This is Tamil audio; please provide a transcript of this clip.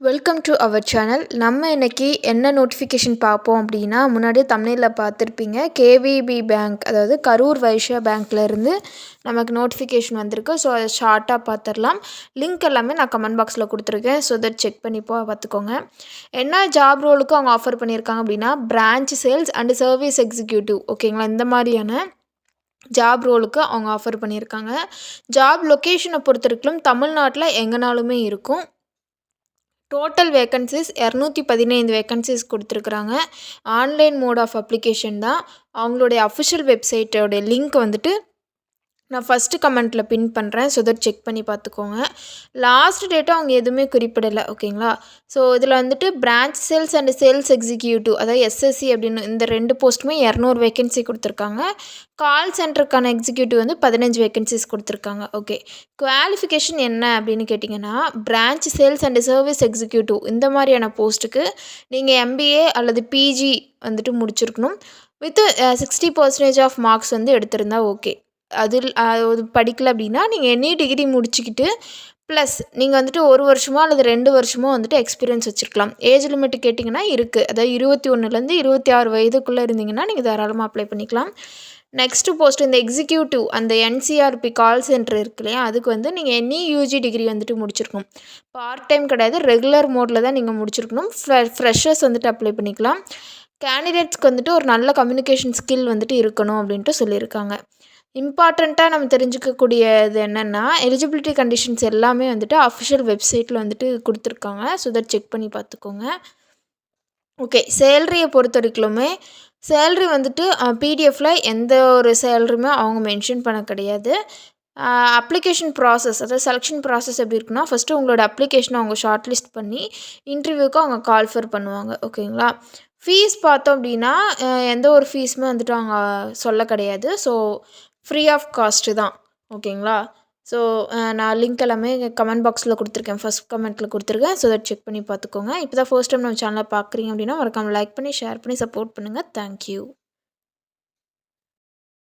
Welcome to our channel. நம்ம இன்னைக்கு என்ன நோட்டிஃபிகேஷன் பார்ப்போம் அப்படின்னா, முன்னாடியே தம்ப்நெயில்ல பார்த்துருப்பீங்க. கேவிபி பேங்க், அதாவது கரூர் வைஸ்யா பேங்க்லேருந்து நமக்கு நோட்டிஃபிகேஷன் வந்திருக்கு. ஸோ அதை ஷார்ட்டாக பார்த்துடலாம். லிங்க் எல்லாமே நான் கமெண்ட் பாக்ஸில் கொடுத்துருக்கேன். ஸோ தட் செக் பண்ணி பார்த்துக்கோங்க. என்ன ஜாப் ரோலுக்கு அவங்க ஆஃபர் பண்ணியிருக்காங்க அப்படின்னா, branch sales and service executive, ஓகேங்களா? இந்த மாதிரியான ஜாப் ரோலுக்கு அவங்க ஆஃபர் பண்ணியிருக்காங்க. ஜாப் லொக்கேஷனை பொறுத்தவரைக்கும் தமிழ்நாட்டில் எங்கேனாலுமே இருக்கும். டோட்டல் வேக்கன்சிஸ் 215 வேக்கன்சிஸ் கொடுத்துருக்குறாங்க. ஆன்லைன் மோட் ஆஃப் அப்ளிகேஷன் தான். அவங்களுடைய அஃபிஷியல் வெப்சைட்டோடைய லிங்க் வந்துட்டு நான் ஃபஸ்ட்டு கமெண்ட்டில் பின் பண்ணுறேன். ஸோ தட் செக் பண்ணி பார்த்துக்கோங்க. லாஸ்ட் டேட்டும் அவங்க எதுவுமே குறிப்பிடலை, ஓகேங்களா? ஸோ இதில் வந்துட்டு branch sales and sales executive, அதாவது எஸ்எஸ்சி அப்படின்னு இந்த 2 போஸ்ட்டுமே 200 வேக்கன்சி கொடுத்துருக்காங்க. கால் சென்டருக்கான எக்ஸிக்யூட்டிவ் வந்து 15 வேக்கன்சிஸ் கொடுத்துருக்காங்க. ஓகே, குவாலிஃபிகேஷன் என்ன அப்படின்னு கேட்டிங்கன்னா, branch sales and service executive இந்த மாதிரியான போஸ்ட்டுக்கு நீங்கள் எம்பிஏ அல்லது பிஜி வந்துட்டு முடிச்சிருக்கணும். வித் 60% ஆஃப் மார்க்ஸ் வந்து எடுத்திருந்தா ஓகே. அதில் அது படிக்கலை அப்படின்னா நீங்கள் எனி டிகிரி முடிச்சுக்கிட்டு ப்ளஸ் நீங்கள் வந்துட்டு 1 வருஷமோ அல்லது 2 வருஷமோ வந்துட்டு எக்ஸ்பீரியன்ஸ் வச்சுருக்கலாம். ஏஜ் லிமிட்டு கேட்டிங்கன்னா இருக்குது. அதாவது 21லேருந்து 26 வயதுக்குள்ளே இருந்தீங்கன்னா நீங்கள் தாராளமாக அப்ளை பண்ணிக்கலாம். நெக்ஸ்ட்டு போஸ்ட் இந்த எக்ஸிக்யூட்டிவ், அந்த என்சிஆர்பி கால் சென்டர் இருக்கு இல்லையா, அதுக்கு வந்து நீங்கள் எனி யூஜி டிகிரி வந்துட்டு முடிச்சிருக்கணும். பார்ட் டைம் கிடையாது, ரெகுலர் மோடில் தான் நீங்கள் முடிச்சிருக்கணும். ஃப்ரெஷர்ஸ் வந்துட்டு அப்ளை பண்ணிக்கலாம். கேண்டிடேட்ஸ்க்கு வந்துட்டு ஒரு நல்ல கம்யூனிகேஷன் ஸ்கில் வந்துட்டு இருக்கணும் அப்படின்ட்டு சொல்லியிருக்காங்க. இம்பார்ட்டண்ட்டாக நம்ம தெரிஞ்சுக்கக்கூடியது என்னென்னா, எலிஜிபிலிட்டி கண்டிஷன்ஸ் எல்லாமே வந்துட்டு அஃபிஷியல் வெப்சைட்டில் வந்துட்டு கொடுத்துருக்காங்க. ஸோ தட் செக் பண்ணி பார்த்துக்கோங்க. ஓகே, சேலரியை பொறுத்த வரைக்குமே சேலரி வந்துட்டு பிடிஎஃப்பில் எந்த ஒரு சேலரியுமே அவங்க மென்ஷன் பண்ண கிடையாது. அப்ளிகேஷன் ப்ராசஸ், அதாவது செலெக்ஷன் ப்ராசஸ் எப்படி இருக்குன்னா, ஃபஸ்ட்டு உங்களோட அப்ளிகேஷனை அவங்க ஷார்ட் லிஸ்ட் பண்ணி இன்டர்வியூக்கு அவங்க கால்ஃபர் பண்ணுவாங்க, ஓகேங்களா? ஃபீஸ் பார்த்தோம் அப்படின்னா எந்த ஒரு ஃபீஸுமே வந்துட்டு அவங்க சொல்ல கிடையாது. ஸோ ஃப்ரீ ஆஃப் காஸ்ட்டு தான், ஓகேங்களா? ஸோ நான் லிங்க் எல்லாமே கமெண்ட் பாக்ஸில் கொடுத்துருக்கேன், ஃபஸ்ட் கமெண்ட்டில் கொடுத்துருக்கேன். ஸோ தட் செக் பண்ணி பார்த்துக்கோங்க. இப்போ தான் ஃபர்ஸ்ட் டைம் நம்ம சேனலை பார்க்குறீங்க அப்படின்னா மறக்காமல் லைக் பண்ணி ஷேர் பண்ணி சப்போர்ட் பண்ணுங்கள். தேங்க்யூ.